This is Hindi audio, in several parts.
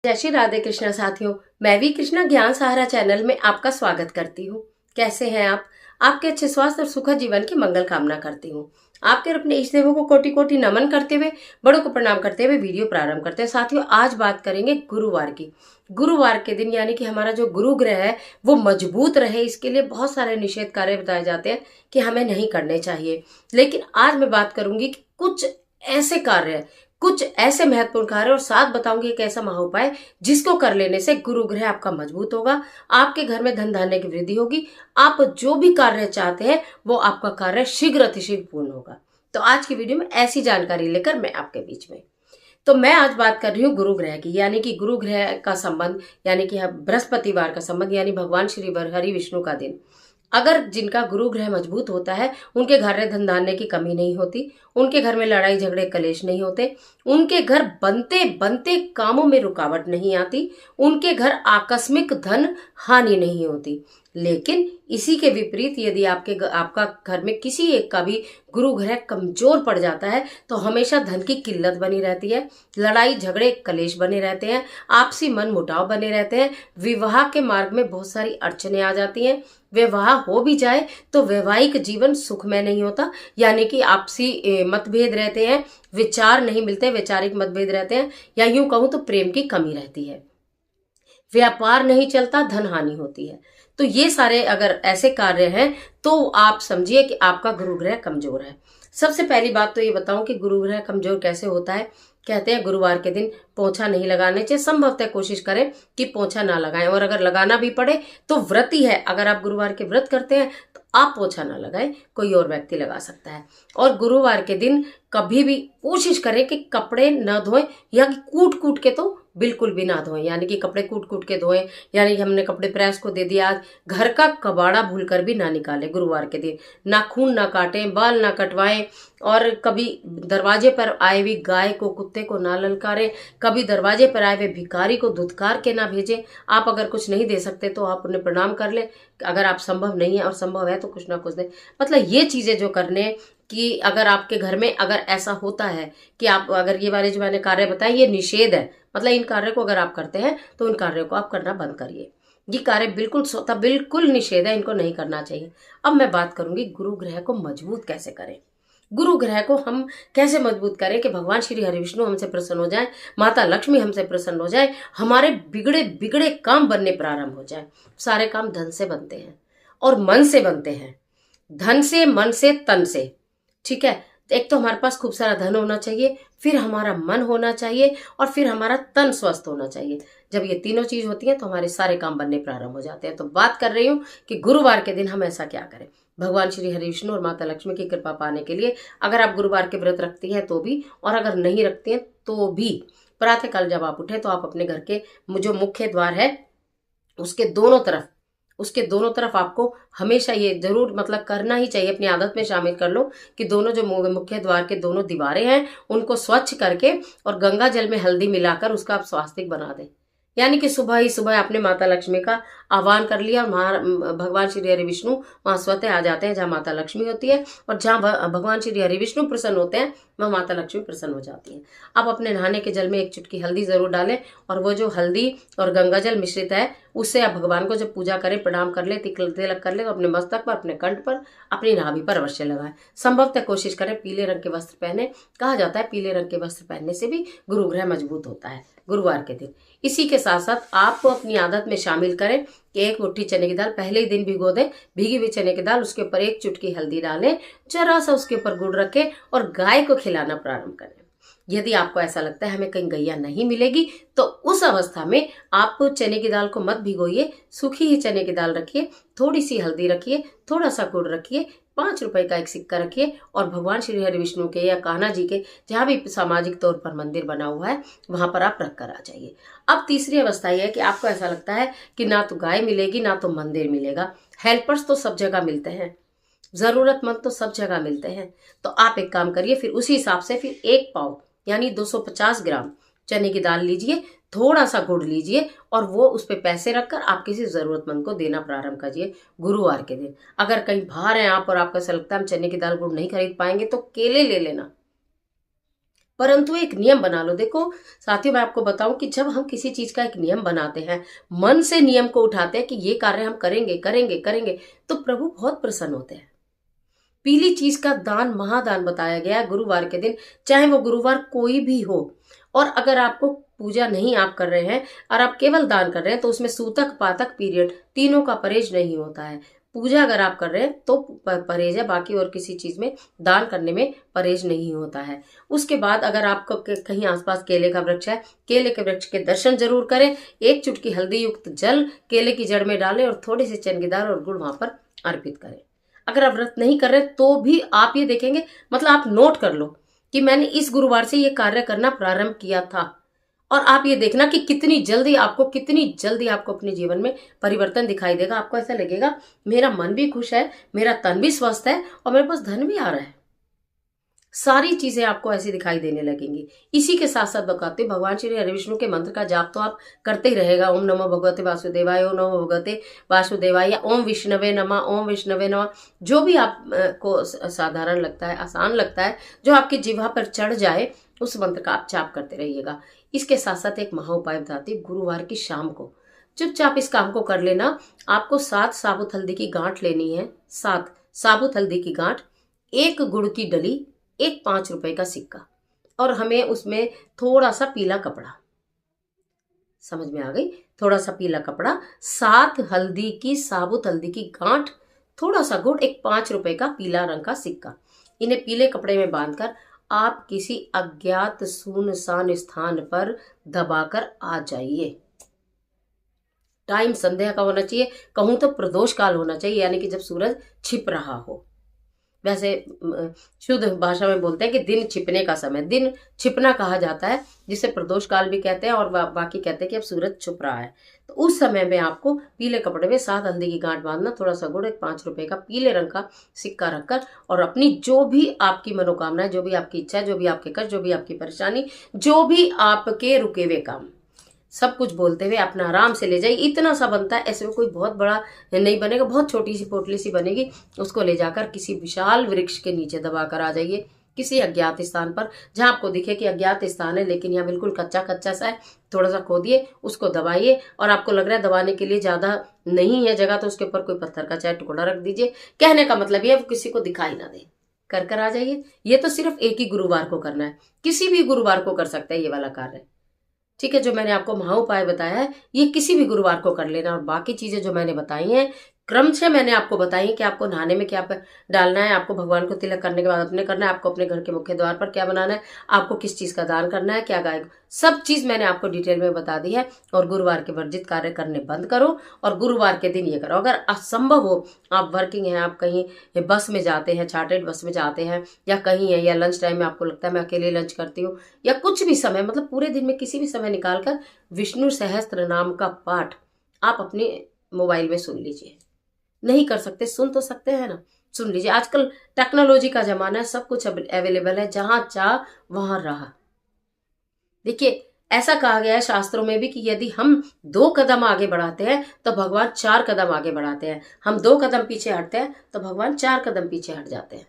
जय श्री राधे कृष्णा साथियों। मैं भी कृष्णा ज्ञान सहारा चैनल में आपका स्वागत करती हूँ। कैसे हैं आप? आपके अच्छे स्वास्थ्य और सुखद जीवन की मंगल कामना करती हूँ। आपके और अपने इष्ट देवों को कोटि कोटि नमन करते हुए, बड़ों को प्रणाम करते हुए वीडियो प्रारंभ करते हैं। साथियों, आज बात करेंगे गुरुवार की। गुरुवार के दिन यानी कि हमारा जो गुरु ग्रह है वो मजबूत रहे, इसके लिए बहुत सारे निषेध कार्य बताए जाते हैं कि हमें नहीं करने चाहिए। लेकिन आज मैं बात करूंगी कि कुछ ऐसे कार्य, कुछ ऐसे महत्वपूर्ण कार्य और साथ बताऊंगी एक ऐसा महाउपाय जिसको कर लेने से गुरु ग्रह आपका मजबूत होगा, आपके घर में धन धान्य की वृद्धि होगी, आप जो भी कार्य चाहते हैं वो आपका कार्य शीघ्र अतिशीघ्र पूर्ण होगा। तो आज की वीडियो में ऐसी जानकारी लेकर मैं आपके बीच में, तो मैं आज बात कर रही हूँ गुरु ग्रह की, यानी कि गुरु ग्रह का संबंध, यानी कि बृहस्पतिवार का संबंध, यानी भगवान श्री हरि विष्णु का दिन। अगर जिनका गुरु ग्रह मजबूत होता है उनके घर में धन धान्य की कमी नहीं होती, उनके घर में लड़ाई झगड़े कलेश नहीं होते, उनके घर बनते बनते कामों में रुकावट नहीं आती, उनके घर आकस्मिक धन हानि नहीं होती। लेकिन इसी के विपरीत यदि आपका घर में किसी एक का भी गुरु ग्रह कमजोर पड़ जाता है तो हमेशा धन की किल्लत बनी रहती है, लड़ाई झगड़े कलेश बने रहते हैं, आपसी मन मुटाव बने रहते हैं, विवाह के मार्ग में बहुत सारी अड़चने आ जाती हैं, विवाह हो भी जाए तो वैवाहिक जीवन सुखमय नहीं होता, यानी कि आपसी मतभेद रहते हैं, विचार नहीं मिलते, वैचारिक मतभेद रहते हैं, या यूं कहूं तो प्रेम की कमी रहती है, व्यापार नहीं चलता, धन हानि होती है। तो ये सारे अगर ऐसे कार्य हैं तो आप समझिए कि आपका गुरु ग्रह कमजोर है। सबसे पहली बात तो ये बताऊं कि गुरु ग्रह कमजोर कैसे होता है। कहते हैं गुरुवार के दिन पोंछा नहीं लगाने चाहिए, संभवतः कोशिश करें कि पोंछा ना लगाएं, और अगर लगाना भी पड़े तो व्रत ही है, अगर आप गुरुवार के व्रत करते हैं तो आप पोंछा ना लगाएं, कोई और व्यक्ति लगा सकता है। और गुरुवार के दिन कभी भी कोशिश करें कि कपड़े न धोएं, या कि कूट कूट के तो बिल्कुल भी ना धोएं, यानी कि कपड़े कूट कूट के धोएं, यानी कि हमने कपड़े प्रेस को दे दिया, आज घर का कबाड़ा भूलकर भी ना निकालें गुरुवार के दिन, नाखून ना काटें, बाल ना कटवाएं, और कभी दरवाजे पर आए हुई गाय को, कुत्ते को ना ललकारें, कभी दरवाजे पर आए हुए भिखारी को धुतकार के ना भेजें। आप अगर कुछ नहीं दे सकते तो आप उन्हें प्रणाम कर लें, अगर आप संभव नहीं है और संभव है तो कुछ ना कुछ दें। मतलब ये चीजें जो करने कि अगर आपके घर में अगर ऐसा होता है कि आप अगर ये वाले जो मैंने कार्य बताए ये निषेध है, मतलब इन कार्यों को अगर आप करते हैं तो इन कार्यों को आप करना बंद करिए। ये कार्य बिल्कुल स्वतः बिल्कुल निषेध है, इनको नहीं करना चाहिए। अब मैं बात करूंगी गुरु ग्रह को मजबूत कैसे करें। गुरु ग्रह को हम कैसे मजबूत करें कि भगवान श्री हरि विष्णु हमसे प्रसन्न हो जाए, माता लक्ष्मी हमसे प्रसन्न हो जाए, हमारे बिगड़े बिगड़े काम बनने प्रारंभ हो जाए। सारे काम धन से बनते हैं और मन से बनते हैं, धन से, मन से, तन से। ठीक है, तो एक तो हमारे पास खूब सारा धन होना चाहिए, फिर हमारा मन होना चाहिए, और फिर हमारा तन स्वस्थ होना चाहिए। जब ये तीनों चीज होती है तो हमारे सारे काम बनने प्रारंभ हो जाते हैं। तो बात कर रही हूँ कि गुरुवार के दिन हम ऐसा क्या करें भगवान श्री हरि विष्णु और माता लक्ष्मी की कृपा पाने के लिए। अगर आप गुरुवार के व्रत रखती हैं तो भी, और अगर नहीं रखती हैं तो भी, प्रातःकाल जब आप उठे तो आप अपने घर के जो मुख्य द्वार है उसके दोनों तरफ आपको हमेशा ये जरूर मतलब करना ही चाहिए, अपनी आदत में शामिल कर लो कि दोनों जो मुख्य द्वार के दोनों दीवारें हैं उनको स्वच्छ करके और गंगा जल में हल्दी मिलाकर उसका आप स्वास्तिक बना दें। यानी कि सुबह ही सुबह आपने माता लक्ष्मी का आह्वान कर लिया और भगवान श्री हरि विष्णु वहां स्वतः आ जाते हैं जहां माता लक्ष्मी होती है, और जहां भगवान श्री हरि विष्णु प्रसन्न होते हैं वहां माता लक्ष्मी प्रसन्न हो जाती है। आप अपने नहाने के जल में एक चुटकी हल्दी जरूर डालें, और वो जो हल्दी और गंगा जल मिश्रित है उससे आप भगवान को जब पूजा करें, प्रणाम कर ले, तिलक कर ले, तो अपने मस्तक पर, अपने कंठ पर, अपनी नाभि पर अवश्य लगाएं। संभवतः कोशिश करें पीले रंग के वस्त्र पहने। कहा जाता है पीले रंग के वस्त्र पहनने से भी गुरु ग्रह मजबूत होता है गुरुवार के दिन। इसी के साथ साथ आप अपनी आदत में शामिल करें कि एक मुट्ठी चने की दाल पहले ही दिन भिगो दें, भीगी हुई चने की दाल, उसके ऊपर एक चुटकी हल्दी डालें, जरा सा उसके ऊपर गुड़ रखें और गाय को खिलाना प्रारंभ करें। यदि आपको ऐसा लगता है हमें कहीं गैया नहीं मिलेगी तो उस अवस्था में आप चने की दाल को मत भिगोइए, सूखी ही चने की दाल रखिए, थोड़ी सी हल्दी रखिए, थोड़ा सा गुड़ रखिए, 5 रुपए का एक सिक्का रखिए, और भगवान श्री हरि विष्णु के या कान्हा जी के जहां भी सामाजिक तौर पर मंदिर बना हुआ है वहां पर आप रख कर आ जाइए। अब तीसरी अवस्था यह है कि आपको ऐसा लगता है कि ना तो गाय मिलेगी ना तो मंदिर मिलेगा, हेल्पर्स तो सब जगह मिलते हैं, जरूरतमंद तो सब जगह मिलते हैं, तो आप एक काम करिए, फिर उसी हिसाब से फिर 1 पाव यानी 250 ग्राम चने की दाल लीजिए, थोड़ा सा गुड़ लीजिए, और वो उस पे पैसे रखकर आप किसी जरूरतमंद को देना प्रारंभ करिए गुरुवार के दिन। अगर कहीं बाहर हैं आप और आपको ऐसा लगता है हम चने की दाल गुड़ नहीं खरीद पाएंगे तो केले ले लेना, परंतु एक नियम बना लो। देखो साथियों, मैं आपको बताऊं कि जब हम किसी चीज का एक नियम बनाते हैं, मन से नियम को उठाते हैं कि ये कार्य हम करेंगे करेंगे करेंगे, तो प्रभु बहुत प्रसन्न होते हैं। पीली चीज का दान महादान बताया गया है गुरुवार के दिन, चाहे वो गुरुवार कोई भी हो। और अगर आपको पूजा नहीं आप कर रहे हैं और आप केवल दान कर रहे हैं, तो उसमें सूतक पातक पीरियड तीनों का परहेज नहीं होता है। पूजा अगर आप कर रहे हैं तो परहेज है, बाकी और किसी चीज में दान करने में परहेज नहीं होता है। उसके बाद अगर आपको कहीं आसपास केले का वृक्ष है, केले के वृक्ष के दर्शन जरूर करें। एक चुटकी हल्दी युक्त जल केले की जड़ में डालें और थोड़ी सी चने की दाल और गुड़ वहां पर अर्पित करें। अगर आप व्रत नहीं कर रहे तो भी आप ये देखेंगे, मतलब आप नोट कर लो कि मैंने इस गुरुवार से ये कार्य करना प्रारंभ किया था, और आप ये देखना कि कितनी जल्दी आपको अपने जीवन में परिवर्तन दिखाई देगा। आपको ऐसा लगेगा मेरा मन भी खुश है, मेरा तन भी स्वस्थ है और मेरे पास धन भी आ रहा है। सारी चीजें आपको ऐसी दिखाई देने लगेंगी। इसी के साथ साथ बताते भगवान श्री हरि विष्णु के मंत्र का जाप तो आप करते ही रहेगा। ओम नमो भगवते वासुदेवाय, ओम नमो भगवते वासुदेवाय, या ओम विष्णवे नमः, ओम विष्णवे नमः। जो भी आपको साधारण लगता है, आसान लगता है, जो आपकी जिह्वा पर चढ़ जाए, उस मंत्र का आप जाप करते रहिएगा। इसके साथ साथ एक महा उपाय बताती, गुरुवार की शाम को चुपचाप इस काम को कर लेना। आपको 7 साबुत हल्दी की गांठ लेनी है, 7 साबुत हल्दी की गांठ, 1 गुड़ की डली, एक 5 रुपए का सिक्का, और हमें उसमें थोड़ा सा पीला कपड़ा, समझ में आ गई, थोड़ा सा पीला कपड़ा, 7 हल्दी की साबुत हल्दी की गांठ, थोड़ा सा गुड़, एक 5 रुपए का पीला रंग का सिक्का। इन्हें पीले कपड़े में बांधकर आप किसी अज्ञात सुनसान स्थान पर दबाकर आ जाइए। टाइम संध्या का होना चाहिए, कहूं तो प्रदोष काल होना चाहिए, यानी कि जब सूरज छिप रहा हो। वैसे शुद्ध भाषा में बोलते हैं कि दिन छिपने का समय, दिन छिपना कहा जाता है, जिसे प्रदोष काल भी कहते हैं, और बाकी कहते हैं कि अब सूरज छुप रहा है। तो उस समय में आपको पीले कपड़े में 7 हल्दी की गांठ बांधना, थोड़ा सा गुड़, एक 5 रुपए का पीले रंग का सिक्का रखकर, और अपनी जो भी आपकी मनोकामना है, जो भी आपकी इच्छा है, जो भी आपके कष्ट, जो भी आपकी परेशानी, जो भी आपके रुके हुए काम, सब कुछ बोलते हुए अपना आराम से ले जाइए। इतना सा बनता है, ऐसे में कोई बहुत बड़ा नहीं बनेगा, बहुत छोटी सी पोटली सी बनेगी। उसको ले जाकर किसी विशाल वृक्ष के नीचे दबा कर आ जाइए, किसी अज्ञात स्थान पर, जहां आपको दिखे कि अज्ञात स्थान है लेकिन यहाँ बिल्कुल कच्चा कच्चा सा है। थोड़ा सा खोदिए, उसको दबाइए, और आपको लग रहा है दबाने के लिए ज्यादा नहीं है जगह, तो उसके ऊपर कोई पत्थर का चाहे टुकड़ा रख दीजिए। कहने का मतलब ये किसी को दिखाई ना दे, कर आ जाइए। ये तो सिर्फ एक ही गुरुवार को करना है, किसी भी गुरुवार को कर सकते हैं ये वाला कार्य, ठीक है। जो मैंने आपको महा उपाय बताया है, ये किसी भी गुरुवार को कर लेना। और बाकी चीजें जो मैंने बताई हैं, क्रम से मैंने आपको बताई कि आपको नहाने में क्या डालना है, आपको भगवान को तिलक करने के बाद अपने करना है, आपको अपने घर के मुख्य द्वार पर क्या बनाना है, आपको किस चीज का दान करना है, क्या गाय, सब चीज मैंने आपको डिटेल में बता दी है। और गुरुवार के वर्जित कार्य करने बंद करो, और गुरुवार के दिन ये करो। अगर असंभव हो, आप वर्किंग हैं, आप कहीं बस में जाते हैं, चार्टर्ड बस में जाते हैं, या कहीं है, या लंच टाइम में आपको लगता है मैं अकेले लंच करती हूँ, या कुछ भी समय, मतलब पूरे दिन में किसी भी समय निकालकर विष्णु सहस्त्र नाम का पाठ आप अपने मोबाइल में सुन लीजिए। नहीं कर सकते, सुन तो सकते हैं ना, सुन लीजिए। आजकल टेक्नोलॉजी का जमाना है, सब कुछ अवेलेबल है, जहां चाह वहां रहा। देखिए, ऐसा कहा गया है शास्त्रों में भी कि यदि हम 2 कदम आगे बढ़ाते हैं तो भगवान 4 कदम आगे बढ़ाते हैं, हम 2 कदम पीछे हटते हैं तो भगवान 4 कदम पीछे हट जाते हैं।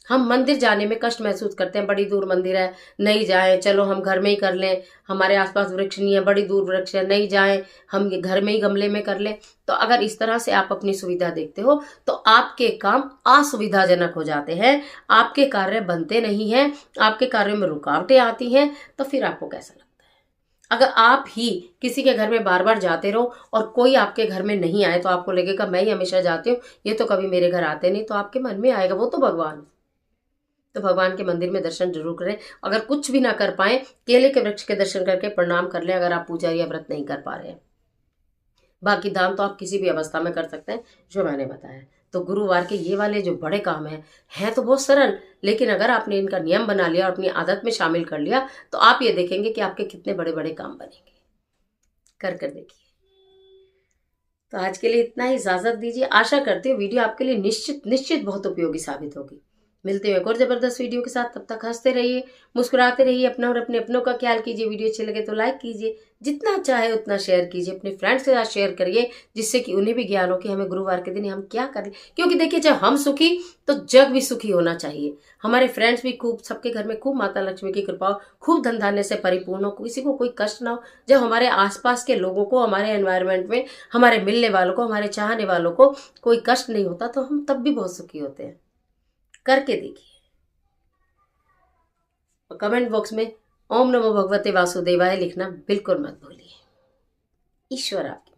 हम मंदिर जाने में कष्ट महसूस करते हैं, बड़ी दूर मंदिर है, नहीं जाएं, चलो हम घर में ही कर लें, हमारे आसपास वृक्ष नहीं है, बड़ी दूर वृक्ष है, नहीं जाएं, हम घर में ही गमले में कर लें। तो अगर इस तरह से आप अपनी सुविधा देखते हो तो आपके काम असुविधाजनक हो जाते हैं, आपके कार्य बनते नहीं हैं, आपके कार्यों में रुकावटें आती हैं। तो फिर आपको कैसा लगता है? अगर आप ही किसी के घर में बार बार जाते रहो और कोई आपके घर में नहीं आए, तो आपको लगेगा मैं ही हमेशा जाती हूँ, ये तो कभी मेरे घर आते नहीं। तो आपके मन में आएगा वो तो भगवान, तो भगवान के मंदिर में दर्शन जरूर करें। अगर कुछ भी ना कर पाए, केले के वृक्ष के दर्शन करके प्रणाम कर लें, अगर आप पूजा या व्रत नहीं कर पा रहे हैं। बाकी दान तो आप किसी भी अवस्था में कर सकते हैं, जो मैंने बताया। तो गुरुवार के ये वाले जो बड़े काम हैं तो बहुत सरल, लेकिन अगर आपने इनका नियम बना लिया और अपनी आदत में शामिल कर लिया, तो आप ये देखेंगे कि आपके कितने बड़े बड़े काम बनेंगे। कर देखिए। तो आज के लिए इतना ही, इजाजत दीजिए। आशा करती हूँ वीडियो आपके लिए निश्चित बहुत उपयोगी साबित होगी। मिलते हैं एक और जबरदस्त वीडियो के साथ। तब तक हंसते रहिए, मुस्कुराते रहिए, अपना और अपने अपनों का ख्याल कीजिए। वीडियो अच्छे लगे तो लाइक कीजिए, जितना चाहे उतना शेयर कीजिए, अपने फ्रेंड्स के साथ शेयर करिए, जिससे कि उन्हें भी ज्ञान हो कि हमें गुरुवार के दिन हम क्या करें। क्योंकि देखिए, जब हम सुखी तो जग भी सुखी होना चाहिए। हमारे फ्रेंड्स भी खूब, सबके घर में खूब माता लक्ष्मी की कृपा हो, खूब धन धान्य से परिपूर्ण हो, किसी को कोई कष्ट ना हो। जब हमारे आसपास के लोगों को, हमारे एनवायरनमेंट में, हमारे मिलने वालों को, हमारे चाहने वालों को कोई कष्ट नहीं होता, तो हम तब भी बहुत सुखी होते हैं। करके देखिए। कमेंट बॉक्स में ओम नमो भगवते वासुदेवाय लिखना बिल्कुल मत भूलिए। ईश्वर आपकी